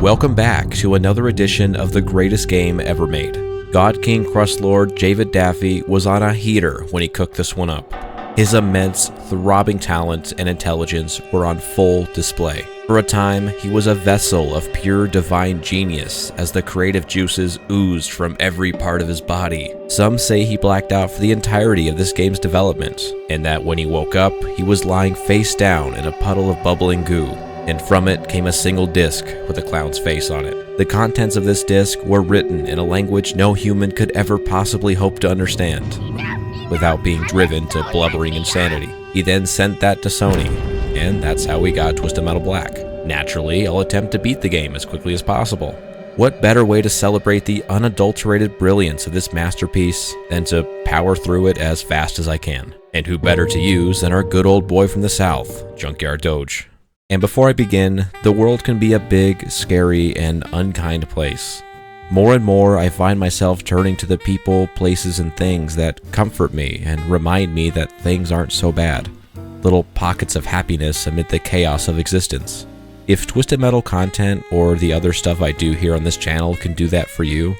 Welcome back to another edition of the greatest game ever made. God King Crustlord Javid Daffy was on a heater when he cooked this one up. His immense, throbbing talent and intelligence were on full display. For a time, he was a vessel of pure divine genius as the creative juices oozed from every part of his body. Some say he blacked out for the entirety of this game's development, and that when he woke up, he was lying face down in a puddle of bubbling goo, and from it came a single disc with a clown's face on it. The contents of this disc were written in a language no human could ever possibly hope to understand, without being driven to blubbering insanity. He then sent that to Sony, and that's how we got Twisted Metal Black. Naturally, I'll attempt to beat the game as quickly as possible. What better way to celebrate the unadulterated brilliance of this masterpiece than to power through it as fast as I can? And who better to use than our good old boy from the south, Junkyard Doge. And before I begin, the world can be a big, scary, and unkind place. More and more, I find myself turning to the people, places, and things that comfort me and remind me that things aren't so bad. Little pockets of happiness amid the chaos of existence. If Twisted Metal content or the other stuff I do here on this channel can do that for you,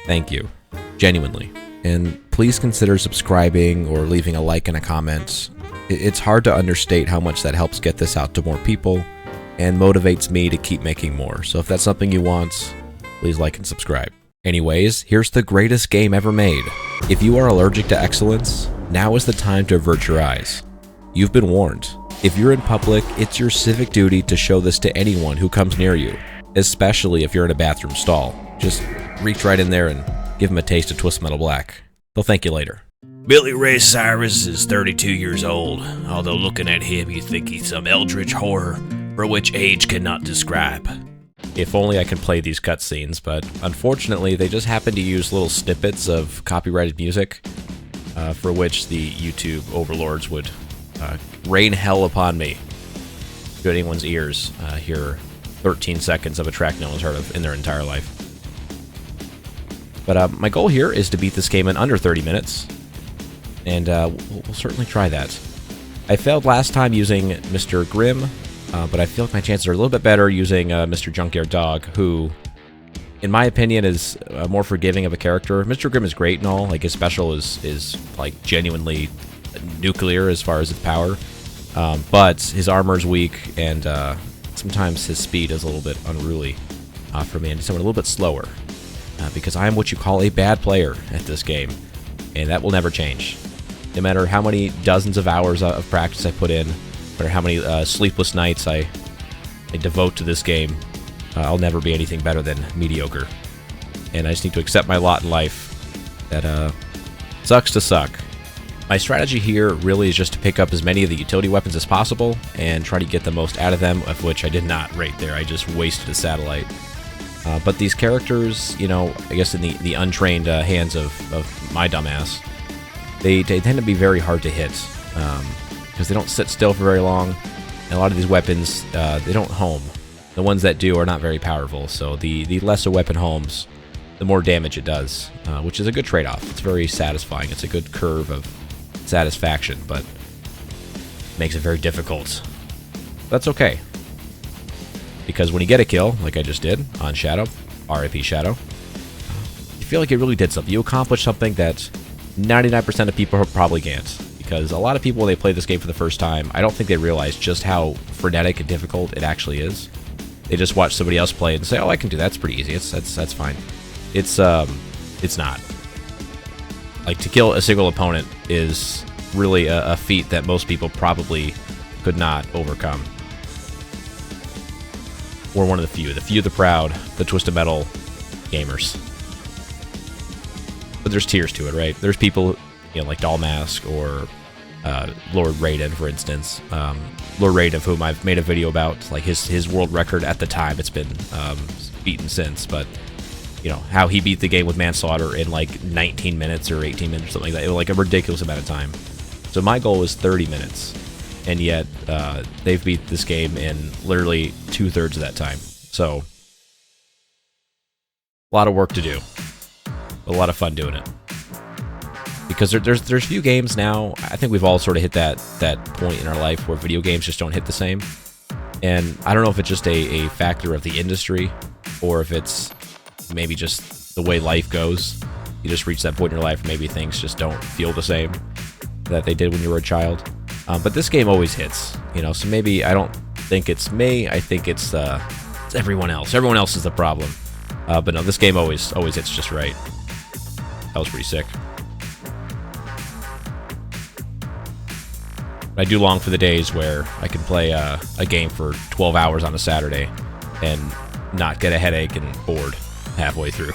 thank you. Genuinely. And please consider subscribing or leaving a like and a comment. It's hard to understate how much that helps get this out to more people and motivates me to keep making more. So if that's something you want, please like and subscribe. Anyways, here's the greatest game ever made. If you are allergic to excellence, now is the time to avert your eyes. You've been warned. If you're in public, it's your civic duty to show this to anyone who comes near you, especially if you're in a bathroom stall. Just reach right in there and give them a taste of Twisted Metal Black. They'll thank you later. Billy Ray Cyrus is 32 years old, although looking at him you think he's some eldritch horror for which age cannot describe. If only I could play these cutscenes, but unfortunately they just happen to use little snippets of copyrighted music for which the YouTube overlords would rain hell upon me. To anyone's ears, hear 13 seconds of a track no one's heard of in their entire life. But my goal here is to beat this game in under 30 minutes. And we'll certainly try that. I failed last time using Mr. Grimm, but I feel like my chances are a little bit better using Mr. Junkyard Dog, who, in my opinion, is more forgiving of a character. Mr. Grimm is great and all. Like, his special is like genuinely nuclear as far as its power, but his armor is weak, and sometimes his speed is a little bit unruly for me, and so a little bit slower, because I am what you call a bad player at this game, and that will never change. No matter how many dozens of hours of practice I put in, no matter how many sleepless nights I devote to this game, I'll never be anything better than mediocre. And I just need to accept my lot in life. That sucks to suck. My strategy here really is just to pick up as many of the utility weapons as possible and try to get the most out of them, of which I did not right there. I just wasted a satellite. But these characters, you know, I guess in the untrained hands of my dumbass, they tend to be very hard to hit because they don't sit still for very long. And a lot of these weapons, they don't home. The ones that do are not very powerful, so the less a weapon homes, the more damage it does, which is a good trade-off. It's very satisfying. It's a good curve of satisfaction, but makes it very difficult. That's okay, because when you get a kill, like I just did on Shadow, RIP Shadow, you feel like you really did something. You accomplished something that 99% of people probably can't, because a lot of people, when they play this game for the first time, I don't think they realize just how frenetic and difficult it actually is. They just watch somebody else play and say, "Oh, I can do that. That's pretty easy. That's fine." It's not. Like, to kill a single opponent is really a feat that most people probably could not overcome. Or one of the few, the proud, the Twisted Metal gamers. But there's tiers to it, right? There's people, you know, like Dollmask or Lord Raiden, for instance. Lord Raiden, of whom I've made a video about, like his world record at the time. It's been beaten since, but you know, how he beat the game with manslaughter in like 19 minutes or 18 minutes or something like that. It was like a ridiculous amount of time. So my goal was 30 minutes, and yet they've beat this game in literally 2/3 of that time. So a lot of work to do, a lot of fun doing it. Because there's few games now. I think we've all sort of hit that point in our life where video games just don't hit the same. And I don't know if it's just a factor of the industry or if it's maybe just the way life goes. You just reach that point in your life where maybe things just don't feel the same that they did when you were a child. But this game always hits, you know, so maybe I don't think it's me. I think it's everyone else. Everyone else is the problem. But no, this game always hits just right. That was pretty sick. I do long for the days where I can play a game for 12 hours on a Saturday and not get a headache and bored halfway through.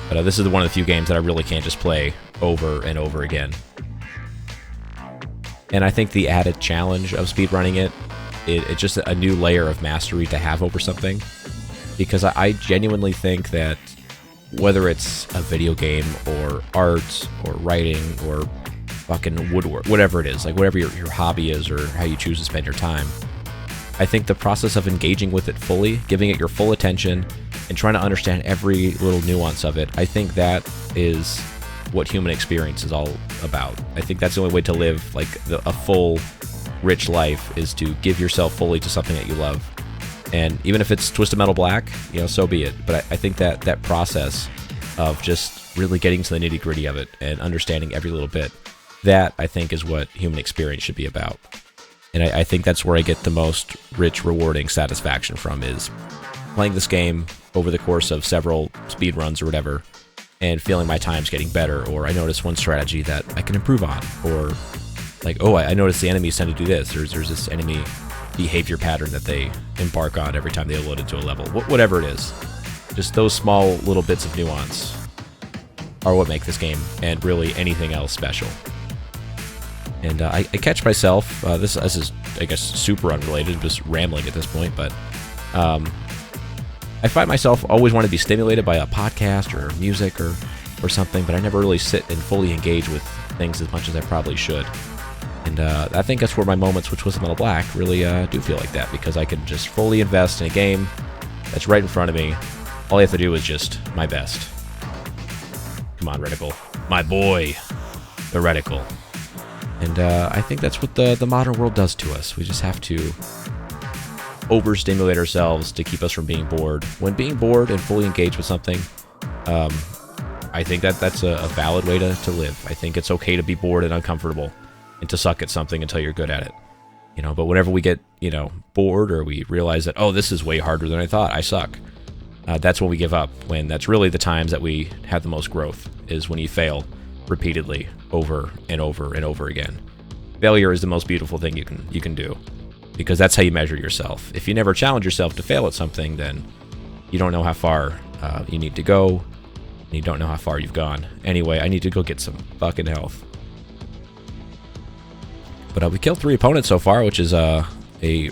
But this is one of the few games that I really can't just play over and over again. And I think the added challenge of speedrunning it's just a new layer of mastery to have over something. Because I genuinely think that whether it's a video game or art or writing or fucking woodwork, whatever it is, like whatever your hobby is or how you choose to spend your time, I think the process of engaging with it fully, giving it your full attention, and trying to understand every little nuance of it, I think that is what human experience is all about. I think that's the only way to live like a full, rich life, is to give yourself fully to something that you love. And even if it's Twisted Metal Black, you know, so be it. But I think that process of just really getting to the nitty-gritty of it and understanding every little bit, that I think is what human experience should be about. And I think that's where I get the most rich, rewarding satisfaction from, is playing this game over the course of several speedruns or whatever, and feeling my time's getting better, or I notice one strategy that I can improve on, or like, oh, I noticed the enemies tend to do this. There's this enemy behavior pattern that they embark on every time they load into a level. Whatever it is. Just those small little bits of nuance are what make this game, and really anything else, special. And I catch myself, this is, I guess, super unrelated, just rambling at this point, but I find myself always want to be stimulated by a podcast or music or something, but I never really sit and fully engage with things as much as I probably should. And I think that's where my moments with Twisted Metal Black really do feel like that, because I can just fully invest in a game that's right in front of me. All I have to do is just my best. Come on, Reticle. My boy, the Reticle. And I think that's what the modern world does to us. We just have to overstimulate ourselves to keep us from being bored. When being bored and fully engaged with something, I think that's a valid way to live. I think it's okay to be bored and uncomfortable, and to suck at something until you're good at it. You know, but whenever we get, you know, bored, or we realize that, oh, this is way harder than I thought, I suck, that's when we give up. When that's really the times that we have the most growth, is when you fail repeatedly, over and over and over again. Failure is the most beautiful thing you can do, because that's how you measure yourself. If you never challenge yourself to fail at something, then you don't know how far you need to go, and you don't know how far you've gone. Anyway, I need to go get some fucking health. But we killed 3 opponents so far, which is a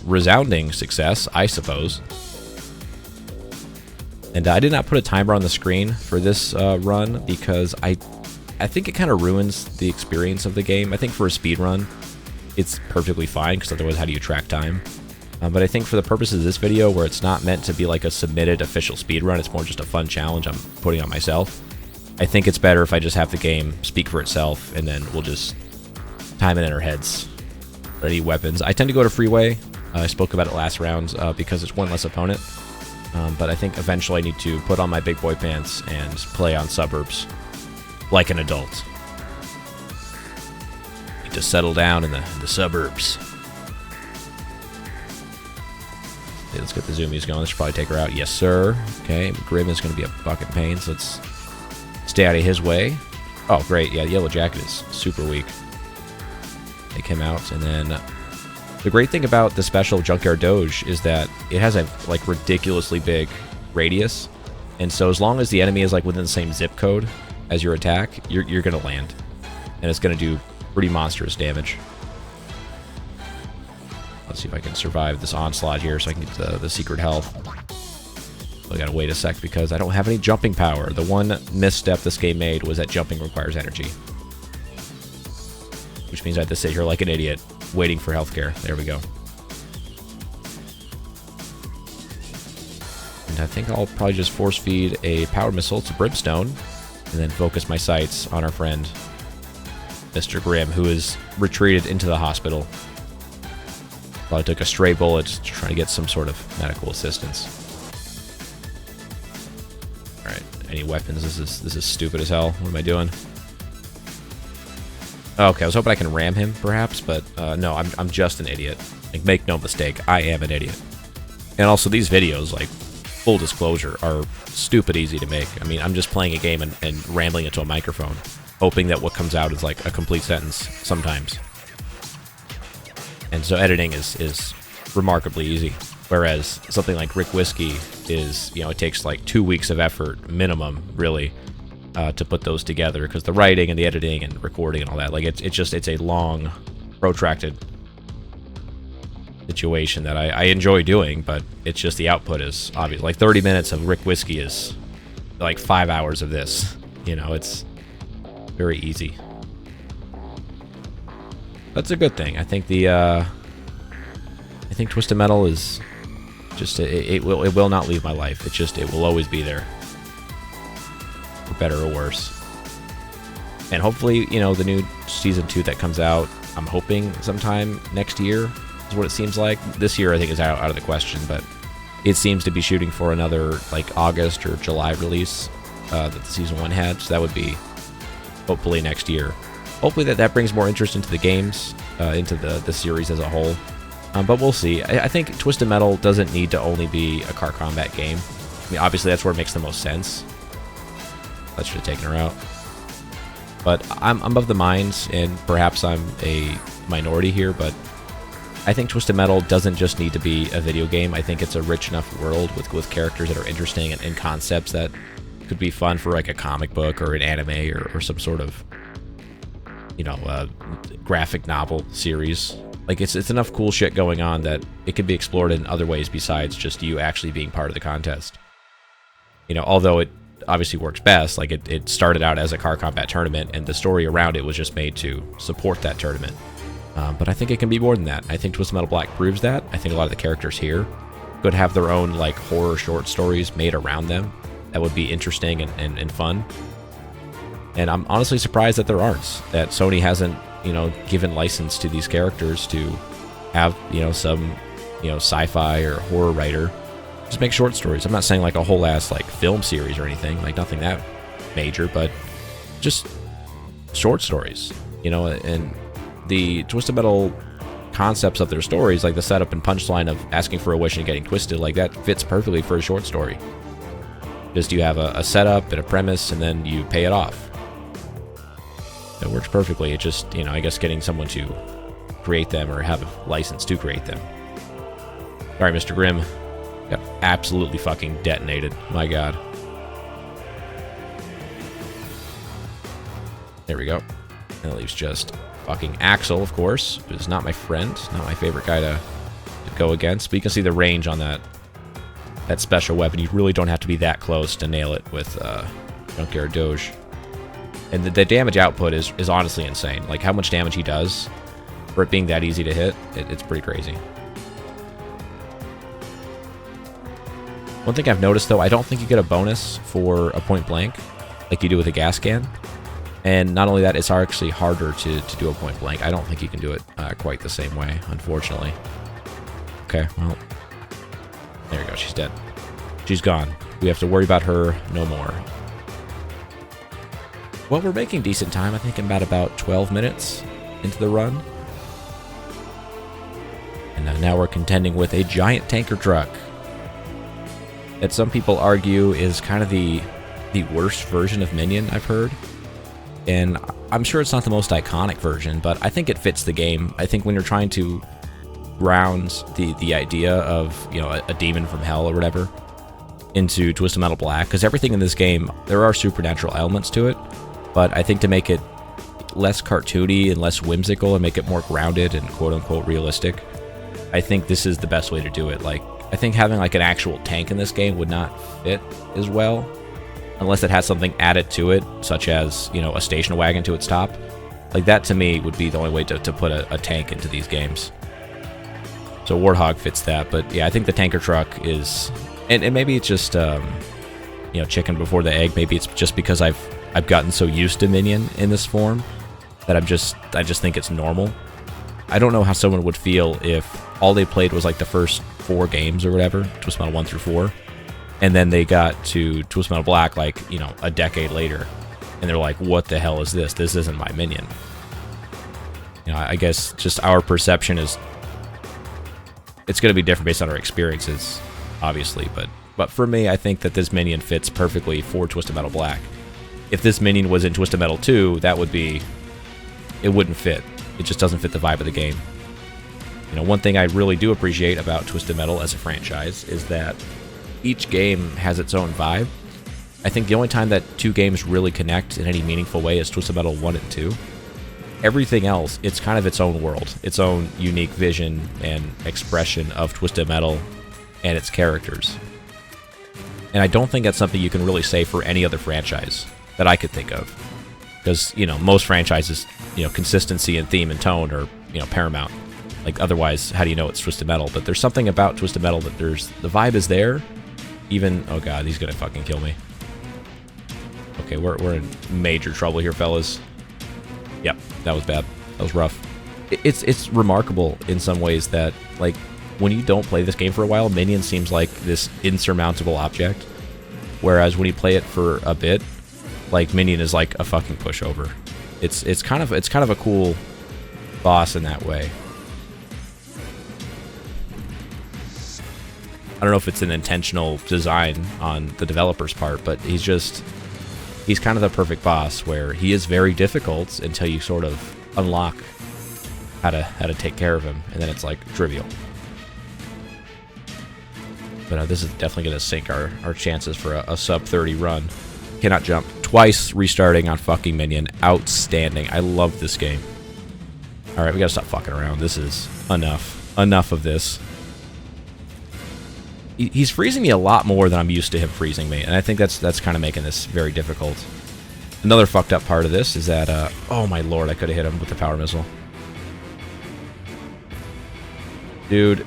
resounding success, I suppose. And I did not put a timer on the screen for this run, because I think it kind of ruins the experience of the game. I think for a speed run, it's perfectly fine, because otherwise how do you track time? But I think for the purposes of this video, where it's not meant to be like a submitted official speed run, it's more just a fun challenge I'm putting on myself, I think it's better if I just have the game speak for itself, and then we'll just time it in our heads. Ready weapons. I tend to go to Freeway. I spoke about it last round because it's one less opponent. But I think eventually I need to put on my big boy pants and play on Suburbs like an adult. Need to settle down in the suburbs. Okay, let's get the zoomies going. This should probably take her out. Yes, sir. Okay, Grim is going to be a fucking pain, so let's stay out of his way. Oh, great. Yeah, the Yellow Jacket is super weak. Take him out, and then the great thing about the special Junkyard Doge is that it has a like ridiculously big radius, and so as long as the enemy is like within the same zip code as your attack, you're gonna land, and it's gonna do pretty monstrous damage. Let's see if I can survive this onslaught here, so I can get the secret health. So I gotta wait a sec because I don't have any jumping power. The one misstep this game made was that jumping requires energy, which means I have to sit here like an idiot, waiting for healthcare. There we go. And I think I'll probably just force feed a power missile to Brimstone, and then focus my sights on our friend, Mr. Grimm, who is retreated into the hospital. Probably took a stray bullet to try to get some sort of medical assistance. any weapons. This is stupid as hell. What am I doing? Okay, I was hoping I can ram him, perhaps, but no, I'm just an idiot. Like, make no mistake, I am an idiot. And also, these videos, like, full disclosure, are stupid easy to make. I mean, I'm just playing a game and rambling into a microphone, hoping that what comes out is, like, a complete sentence sometimes. And so editing is remarkably easy. Whereas something like Rick Whiskey is, you know, it takes, like, 2 weeks of effort, minimum, really, to put those together, because the writing and the editing and recording and all that, like, it's a long, protracted situation that I enjoy doing, but it's just the output is obvious. Like 30 minutes of Rick Whiskey is like 5 hours of this. You know, it's very easy. That's a good thing. I think I think Twisted Metal is just it will not leave my life. It will always be there, for better or worse. And hopefully, you know, the new season 2 that comes out, I'm hoping sometime next year is what it seems like. This year I think is out of the question, but it seems to be shooting for another like August or July release that the season 1 had. So that would be hopefully next year. Hopefully that brings more interest into the games, into the series as a whole. But we'll see. I think Twisted Metal doesn't need to only be a car combat game. I mean, obviously that's where it makes the most sense. That should have taken her out. But I'm of the mind, and perhaps I'm a minority here, but I think Twisted Metal doesn't just need to be a video game. I think it's a rich enough world with characters that are interesting and concepts that could be fun for like a comic book or an anime or some sort of, you know, graphic novel series. Like, it's enough cool shit going on that it could be explored in other ways besides just you actually being part of the contest. You know, although it obviously works best, like it started out as a car combat tournament, and the story around it was just made to support that tournament. But I think it can be more than that. I think Twisted Metal Black proves that. I think a lot of the characters here could have their own like horror short stories made around them that would be interesting and fun. And I'm honestly surprised that there aren't. That Sony hasn't, you know, given license to these characters to have, you know, some, you know, sci-fi or horror writer just make short stories. I'm not saying like a whole ass like film series or anything, like nothing that major, but just short stories, you know. And the Twisted Metal concepts of their stories, like the setup and punchline of asking for a wish and getting twisted, like that fits perfectly for a short story. Just you have a setup and a premise, and then you pay it off. It works perfectly. It just, you know, I guess getting someone to create them or have a license to create them. All right, Mr. Grimm got absolutely fucking detonated. My God. There we go. And that leaves just fucking Axel, of course, who's not my friend, not my favorite guy to go against. But you can see the range on that special weapon. You really don't have to be that close to nail it with Junkyard Doge. And the damage output is honestly insane. Like, how much damage he does for it being that easy to hit, it's pretty crazy. One thing I've noticed, though, I don't think you get a bonus for a point blank like you do with a gas can. And not only that, it's actually harder to do a point blank. I don't think you can do it quite the same way, unfortunately. Okay, well, there you go. She's dead. She's gone. We have to worry about her no more. Well, we're making decent time. I think I'm about 12 minutes into the run. And now we're contending with a giant tanker truck that some people argue is kind of the worst version of Minion I've heard. And I'm sure it's not the most iconic version, but I think it fits the game. I think when you're trying to ground the idea of, you know, a demon from hell or whatever into Twisted Metal Black, because everything in this game, there are supernatural elements to it, but I think to make it less cartoony and less whimsical and make it more grounded and quote-unquote realistic, I think this is the best way to do it. Like, I think having like an actual tank in this game would not fit as well unless it has something added to it, such as, you know, a station wagon to its top. Like, that to me would be the only way to put a tank into these games. So Warhawk fits that, but yeah, I think the tanker truck is, and maybe it's just you know, chicken before the egg. Maybe it's just because I've gotten so used to Minion in this form that I just think it's normal. I don't know how someone would feel if all they played was like the first 4 games or whatever, Twisted Metal 1 through 4, And then they got to Twisted Metal Black, like, you know, a decade later. And they're like, what the hell is this? This isn't my Minion. You know, I guess just our perception is... It's going to be different based on our experiences, obviously. But for me, I think that this Minion fits perfectly for Twisted Metal Black. If this Minion was in Twisted Metal 2, that would be... It wouldn't fit. It just doesn't fit the vibe of the game. You know, one thing I really do appreciate about Twisted Metal as a franchise is that each game has its own vibe. I think the only time that two games really connect in any meaningful way is Twisted Metal 1 and 2. Everything else, it's kind of its own world, its own unique vision and expression of Twisted Metal and its characters. And I don't think that's something you can really say for any other franchise that I could think of. Because, you know, most franchises, you know, consistency and theme and tone are, you know, paramount. Like, otherwise, how do you know it's Twisted Metal? But there's something about Twisted Metal that the vibe is there. Even, oh god, he's gonna fucking kill me. Okay, we're in major trouble here, fellas. Yep, that was bad. That was rough. It's remarkable in some ways that, like, when you don't play this game for a while, Minion seems like this insurmountable object. Whereas when you play it for a bit, like, Minion is like a fucking pushover. It's kind of a cool boss in that way. I don't know if it's an intentional design on the developer's part, but he's kind of the perfect boss where he is very difficult until you sort of unlock how to take care of him, and then it's like trivial. But this is definitely going to sink our chances for a sub 30 run. Cannot jump. Twice restarting on fucking Minion. Outstanding. I love this game. Alright, we gotta stop fucking around. This is enough. Enough of this. He's freezing me a lot more than I'm used to him freezing me, and I think that's kind of making this very difficult. Another fucked up part of this is that, oh my lord, I could have hit him with the power missile. Dude,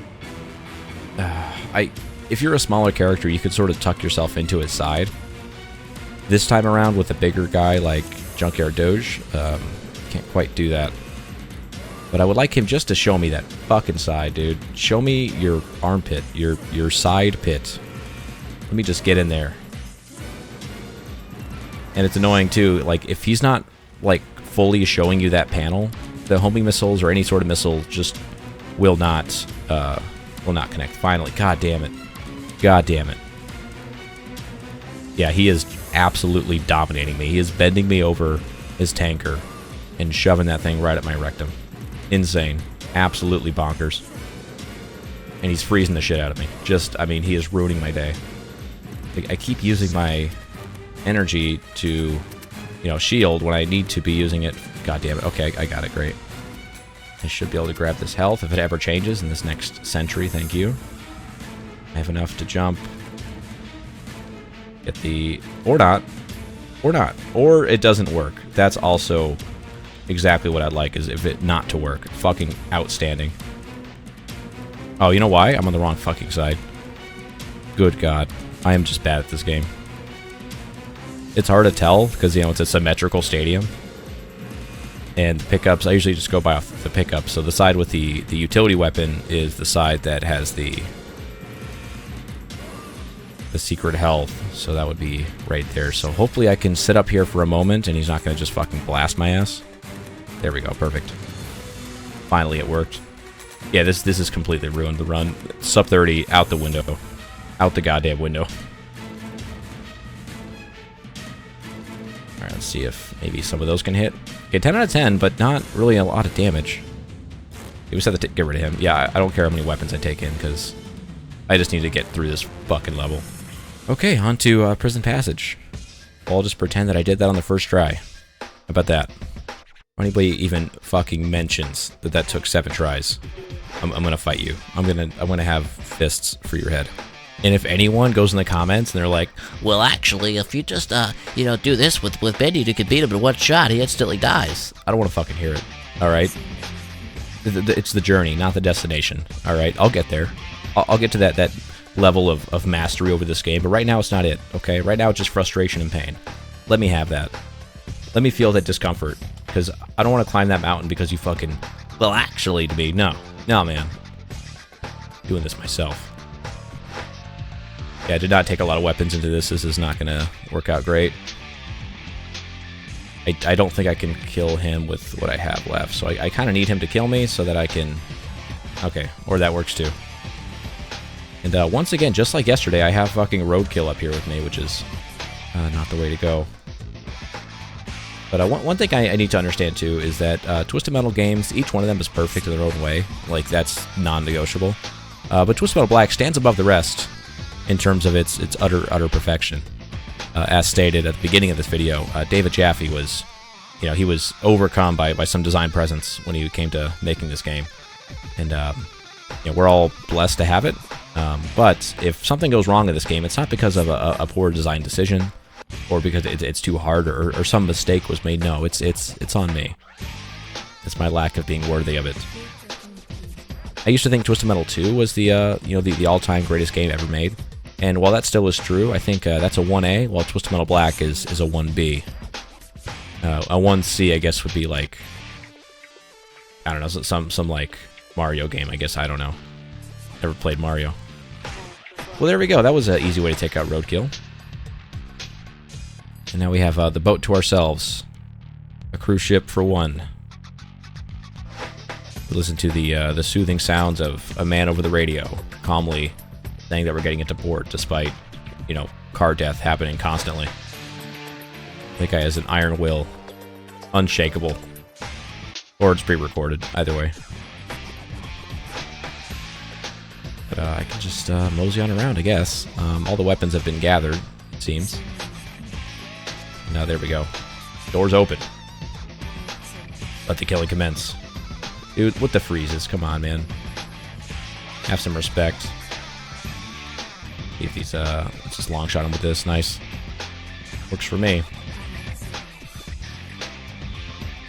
if you're a smaller character, you could sort of tuck yourself into his side. This time around with a bigger guy like Junkyard Doge, can't quite do that. But I would like him just to show me that fucking side, dude. Show me your armpit, your side pit. Let me just get in there. And it's annoying too, like, if he's not, like, fully showing you that panel, the homing missiles or any sort of missile just will not connect. Finally, god damn it. God damn it. Yeah, he is absolutely dominating me. He is bending me over his tanker and shoving that thing right at my rectum. Insane. Absolutely bonkers. And he's freezing the shit out of me. Just, I mean, he is ruining my day. I keep using my energy to, you know, shield when I need to be using it. God damn it. Okay, I got it. Great. I should be able to grab this health if it ever changes in this next century. Thank you. I have enough to jump. Get the... Or not. Or not. Or it doesn't work. That's also... exactly what I'd like, is if it not to work. Fucking outstanding. Oh, you know why? I'm on the wrong fucking side. Good God. I am just bad at this game. It's hard to tell, because, you know, it's a symmetrical stadium. And the pickups, I usually just go by off the pickups. So the side with the utility weapon is the side that has the secret health. So that would be right there. So hopefully I can sit up here for a moment, and he's not going to just fucking blast my ass. There we go, perfect. Finally it worked. Yeah, this has completely ruined the run. Sub 30, out the window. Out the goddamn window. Alright, let's see if maybe some of those can hit. Okay, 10 out of 10, but not really a lot of damage. We just have to get rid of him. Yeah, I don't care how many weapons I take in, because I just need to get through this fucking level. Okay, on to Prison Passage. I'll just pretend that I did that on the first try. How about that? Anybody even fucking mentions that took 7 tries, I'm gonna fight you. I'm gonna have fists for your head. And if anyone goes in the comments and they're like, well, actually, if you just, you know, do this with Bendy, you could beat him in one shot. He instantly dies. I don't want to fucking hear it. All right, it's the journey, not the destination. All right, I'll get there. I'll get to that level of mastery over this game. But right now, it's not it. Okay, right now it's just frustration and pain. Let me have that. Let me feel that discomfort. Because I don't want to climb that mountain because you fucking... Well, actually, to me, no. No, man. Doing this myself. Yeah, I did not take a lot of weapons into this. This is not going to work out great. I don't think I can kill him with what I have left, so I kind of need him to kill me so that I can... Okay, or that works too. And once again, just like yesterday, I have fucking roadkill up here with me, which is not the way to go. But one thing I need to understand too is that Twisted Metal games, each one of them is perfect in their own way. Like, that's non-negotiable. But Twisted Metal Black stands above the rest in terms of its utter perfection. As stated at the beginning of this video, David Jaffe was, he was overcome by some design presence when he came to making this game. And, we're all blessed to have it. But if something goes wrong in this game, it's not because of a poor design decision or because it's too hard or some mistake was made. No, it's on me. It's my lack of being worthy of it. I used to think Twisted Metal 2 was the all-time greatest game ever made. And while that still is true, I think that's a 1A, while Twisted Metal Black is a 1B. A 1C, I guess, would be like, I don't know, some like Mario game, I guess. I don't know. Never played Mario. Well, there we go. That was an easy way to take out roadkill. And now we have the boat to ourselves. A cruise ship for one. We listen to the soothing sounds of a man over the radio, calmly saying that we're getting into port, despite, car death happening constantly. That guy has an iron will. Unshakable. Or it's pre-recorded, either way. But I can just mosey on around, I guess. All the weapons have been gathered, it seems. Now there we go. Doors open. Let the killing commence. Dude, with the freezes, come on, man. Have some respect. See if these, let's just long shot him with this. Nice. Works for me.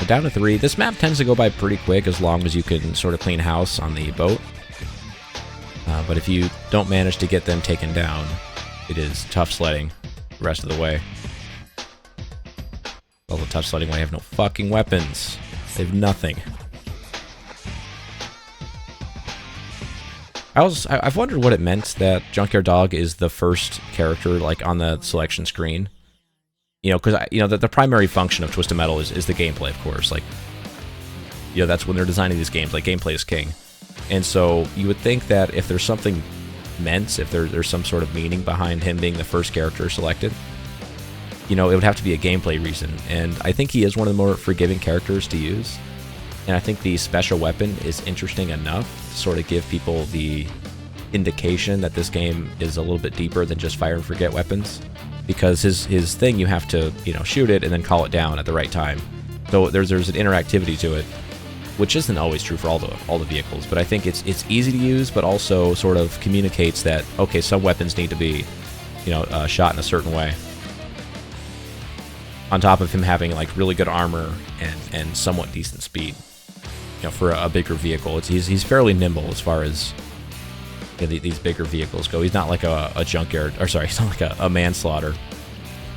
We're down to 3. This map tends to go by pretty quick as long as you can sort of clean house on the boat. But if you don't manage to get them taken down, it is tough sledding the rest of the way. All the tough sledding when I have no fucking weapons. They have nothing. I've wondered what it meant that Junkyard Dog is the first character, like, on the selection screen. Because, the primary function of Twisted Metal is the gameplay, of course. Like, that's when they're designing these games. Like, gameplay is king. And so you would think that if there's something meant, if there's some sort of meaning behind him being the first character selected, it would have to be a gameplay reason. And I think he is one of the more forgiving characters to use. And I think the special weapon is interesting enough to sort of give people the indication that this game is a little bit deeper than just fire and forget weapons. Because his thing, you have to, shoot it and then call it down at the right time. So there's an interactivity to it, which isn't always true for all the vehicles. But I think it's easy to use, but also sort of communicates that, okay, some weapons need to be, shot in a certain way. On top of him having, like, really good armor and somewhat decent speed. For a bigger vehicle. He's fairly nimble as far as these bigger vehicles go. He's not like a junkyard, or sorry, he's not like a manslaughter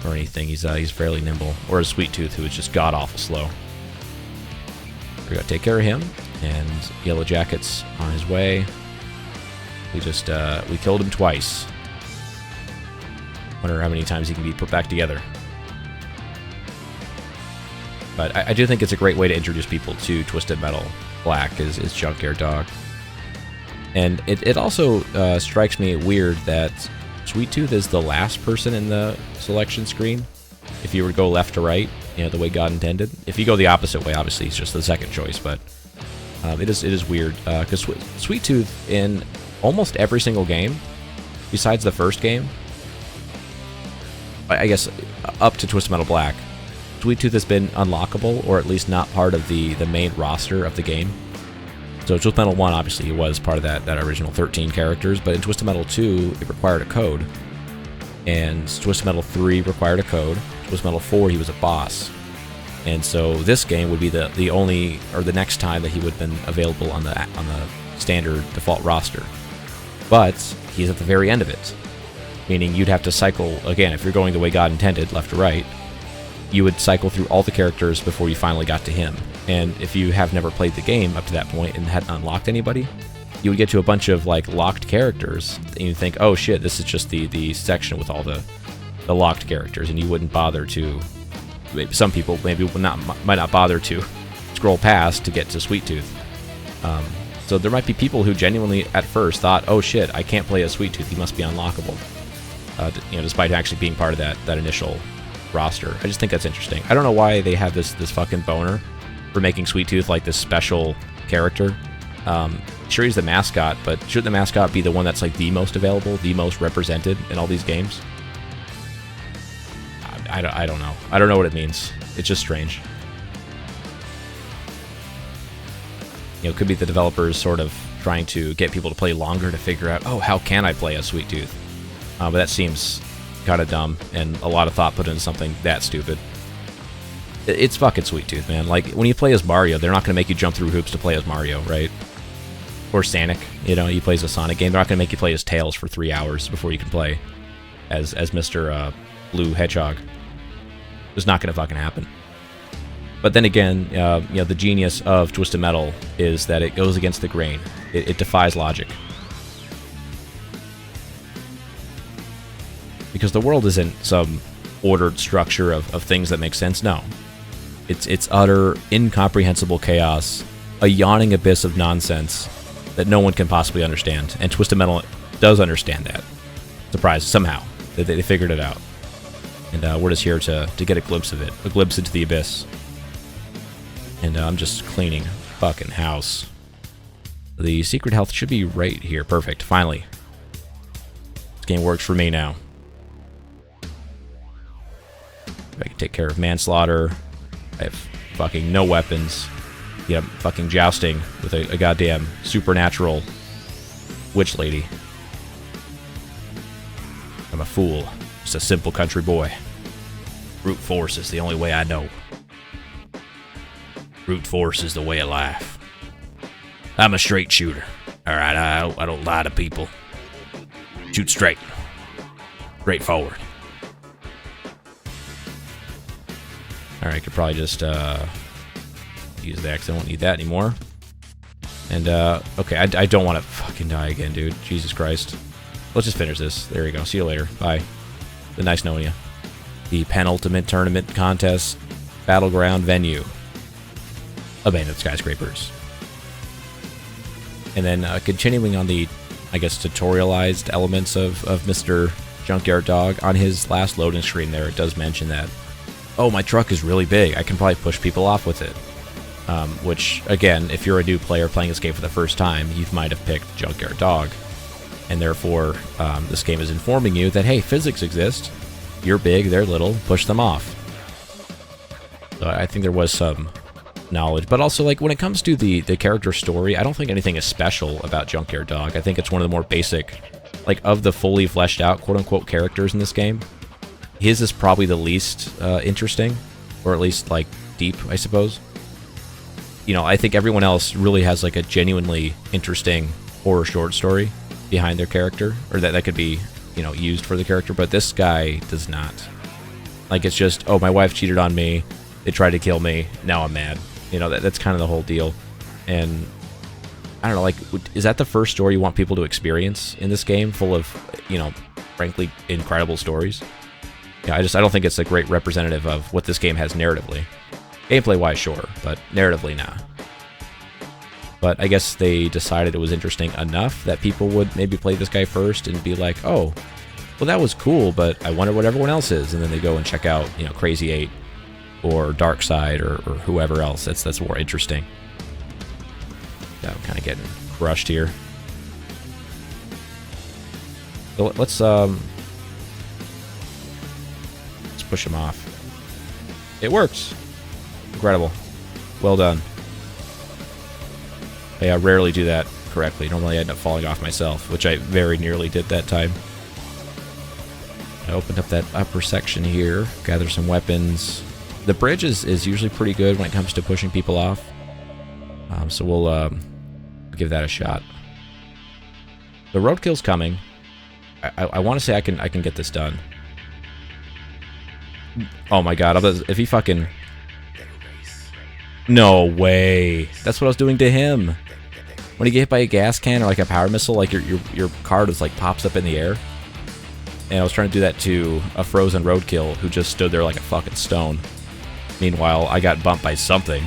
or anything. He's fairly nimble. Or a Sweet Tooth, who is just god-awful slow. We gotta take care of him, and Yellow Jacket's on his way. We killed him twice. Wonder how many times he can be put back together. But I do think it's a great way to introduce people to Twisted Metal Black is Junkyard Dog. And it also strikes me weird that Sweet Tooth is the last person in the selection screen. If you were to go left to right, the way God intended. If you go the opposite way, obviously it's just the second choice. But it is weird because Sweet Tooth in almost every single game, besides the first game, I guess up to Twisted Metal Black, Sweet Tooth has been unlockable, or at least not part of the main roster of the game. So Twisted Metal 1, obviously, he was part of that original 13 characters, but in Twisted Metal 2, it required a code. And Twisted Metal 3 required a code. Twisted Metal 4, he was a boss. And so this game would be the only, or the next time that he would have been available on the standard default roster. But he's at the very end of it. Meaning you'd have to cycle, again, if you're going the way God intended, left to right, you would cycle through all the characters before you finally got to him. And if you have never played the game up to that point and hadn't unlocked anybody, you would get to a bunch of like locked characters, and you think, oh shit, this is just the section with all the locked characters, and you wouldn't bother to. Maybe some people might not bother to scroll past to get to Sweet Tooth. So there might be people who genuinely at first thought, oh shit, I can't play as Sweet Tooth, he must be unlockable. Despite actually being part of that initial roster. I just think that's interesting. I don't know why they have this fucking boner for making Sweet Tooth like this special character. Sure, he's the mascot, but shouldn't the mascot be the one that's like the most available, the most represented in all these games? I don't know. I don't know what it means. It's just strange. It could be the developers sort of trying to get people to play longer to figure out, oh, how can I play as Sweet Tooth? But that seems kind of dumb, and a lot of thought put into something that stupid. It's fucking Sweet Tooth, man. Like, when you play as Mario, they're not going to make you jump through hoops to play as Mario, right? Or Sonic, he plays a Sonic game. They're not going to make you play as Tails for 3 hours before you can play as Mr. Blue Hedgehog. It's not going to fucking happen. But then again, the genius of Twisted Metal is that it goes against the grain. It defies logic. Because the world isn't some ordered structure of things that make sense. No. It's utter, incomprehensible chaos, a yawning abyss of nonsense that no one can possibly understand. And Twisted Metal does understand that. Surprise, somehow. They figured it out. And we're just here to get a glimpse of it. A glimpse into the abyss. And I'm just cleaning fucking house. The secret health should be right here. Perfect. Finally. This game works for me now. I can take care of manslaughter. I have fucking no weapons. Yeah, I'm fucking jousting with a goddamn supernatural witch lady. I'm a fool. Just a simple country boy. Brute force is the only way I know. Brute force is the way of life. I'm a straight shooter. Alright, I don't lie to people. Shoot straight. Straightforward. Alright, I could probably just use the axe. I don't need that anymore. And, okay, I don't want to fucking die again, dude. Jesus Christ. Let's just finish this. There we go. See you later. Bye. Been nice knowing you. The penultimate tournament contest battleground venue. Abandoned Skyscrapers. And then continuing on the, I guess, tutorialized elements of Mr. Junkyard Dog, on his last loading screen there, it does mention that, oh, my truck is really big. I can probably push people off with it. Which, again, if you're a new player playing this game for the first time, you might have picked Junkyard Dog. And therefore, this game is informing you that, hey, physics exist. You're big, they're little, push them off. So I think there was some knowledge. But also, like, when it comes to the character story, I don't think anything is special about Junkyard Dog. I think it's one of the more basic, like, of the fully fleshed out, quote-unquote, characters in this game. His is probably the least interesting, or at least, like, deep, I suppose. I think everyone else really has, like, a genuinely interesting horror short story behind their character, or that could be, used for the character, but this guy does not. Like, it's just, oh, my wife cheated on me, they tried to kill me, now I'm mad. That's kind of the whole deal. And I don't know, like, is that the first story you want people to experience in this game, full of, frankly, incredible stories? Yeah, I don't think it's a great representative of what this game has narratively. Gameplay-wise, sure, but narratively, nah. But I guess they decided it was interesting enough that people would maybe play this guy first and be like, oh, well, that was cool, but I wonder what everyone else is. And then they go and check out, Crazy 8 or Dark Side or whoever else. That's more interesting. Yeah, I'm kind of getting rushed here. So let's push him off. It works. Incredible. Well done. Hey, I rarely do that correctly. Normally I end up falling off myself, which I very nearly did that time. I opened up that upper section here, gather some weapons. The bridge is usually pretty good when it comes to pushing people off. So we'll give that a shot. The roadkill's coming. I want to say I can get this done. Oh my god, if he fucking... No way. That's what I was doing to him. when you get hit by a gas can or like a power missile, like your car just like pops up in the air. And I was trying to do that to a frozen roadkill who just stood there like a fucking stone. Meanwhile, I got bumped by something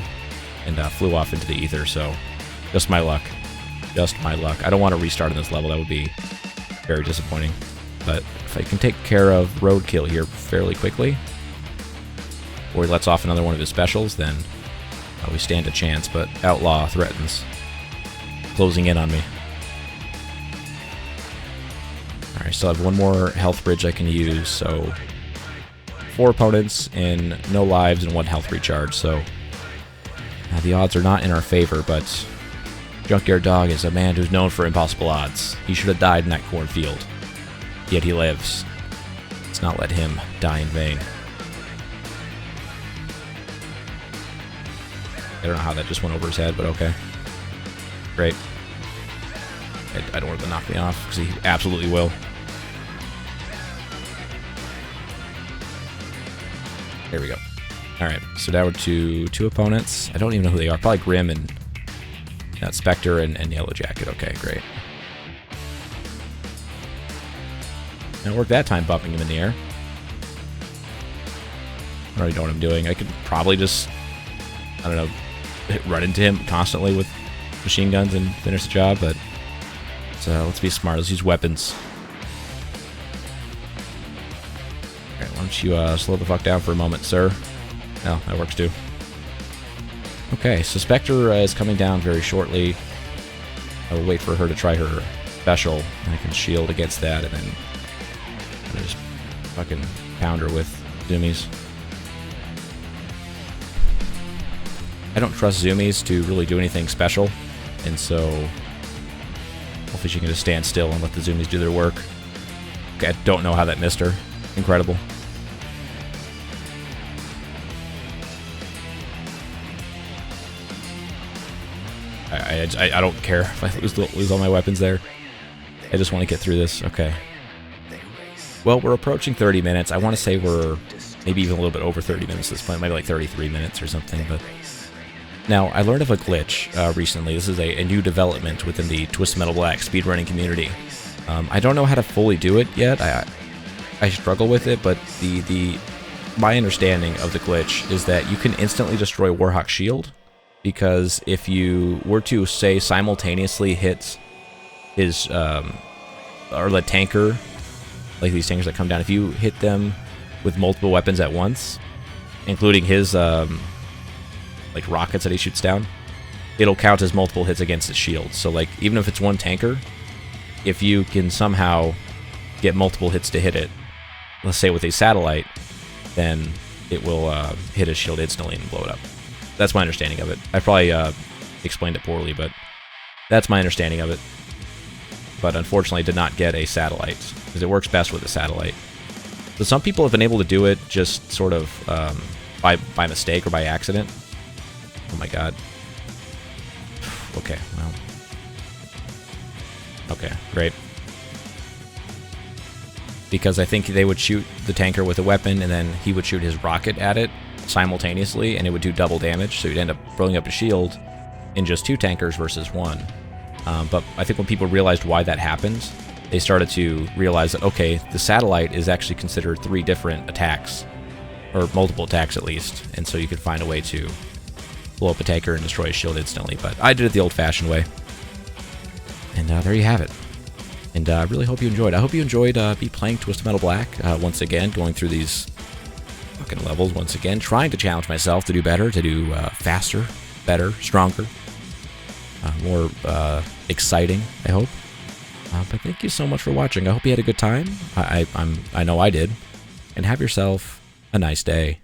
and flew off into the ether, so just my luck. Just my luck. I don't want to restart on this level. That would be very disappointing. But if I can take care of roadkill here fairly quickly, or he lets off another one of his specials, then we stand a chance, but Outlaw threatens closing in on me. Alright, still have one more health bridge I can use, so 4 opponents and no lives and 1 health recharge, so the odds are not in our favor, but Junkyard Dog is a man who's known for impossible odds. He should have died in that cornfield, yet he lives. Let's not let him die in vain. I don't know how that just went over his head, but okay. Great. I don't want him to knock me off, because he absolutely will. There we go. Alright, so now we're to 2 opponents. I don't even know who they are. Probably Grim and Spectre and Yellow Jacket. Okay, great. And it worked that time, bumping him in the air. I don't really know what I'm doing. I could probably just, I don't know, run into him constantly with machine guns and finish the job, but let's be smart. Let's use weapons. Alright, why don't you slow the fuck down for a moment, sir? Oh, that works too. Okay, so Spectre is coming down very shortly. I will wait for her to try her special, and I can shield against that, and then I'll just fucking pound her with zoomies. I don't trust zoomies to really do anything special, and so hopefully she can just stand still and let the zoomies do their work. Okay, I don't know how that missed her. Incredible. I don't care if I lose all my weapons there. I just want to get through this. Okay. Well, we're approaching 30 minutes. I want to say we're maybe even a little bit over 30 minutes at this point. Maybe like 33 minutes or something. But now, I learned of a glitch recently. This is a new development within the Twisted Metal Black speedrunning community. I don't know how to fully do it yet. I struggle with it, but my understanding of the glitch is that you can instantly destroy Warhawk's shield, because if you were to, say, simultaneously hit his, or the tanker, like these tankers that come down, if you hit them with multiple weapons at once, including his, like, rockets that he shoots down, it'll count as multiple hits against his shield. So, like, even if it's one tanker, if you can somehow get multiple hits to hit it, let's say with a satellite, then it will hit his shield instantly and blow it up. That's my understanding of it. I probably explained it poorly, but that's my understanding of it. But unfortunately, I did not get a satellite, because it works best with a satellite. So some people have been able to do it just sort of by mistake or by accident. Oh my god. Okay, well. Okay, great. Because I think they would shoot the tanker with a weapon, and then he would shoot his rocket at it simultaneously, and it would do double damage, so you'd end up blowing up a shield in just 2 tankers versus 1. But I think when people realized why that happened, they started to realize that, okay, the satellite is actually considered 3 different attacks, or multiple attacks at least, and so you could find a way to blow up a tanker and destroy a shield instantly. But I did it the old-fashioned way. And there you have it. And I really hope you enjoyed. I hope you enjoyed me playing Twisted Metal Black once again, going through these fucking levels once again, trying to challenge myself to do better, to do faster, better, stronger, more exciting, I hope. But thank you so much for watching. I hope you had a good time. I know I did. And have yourself a nice day.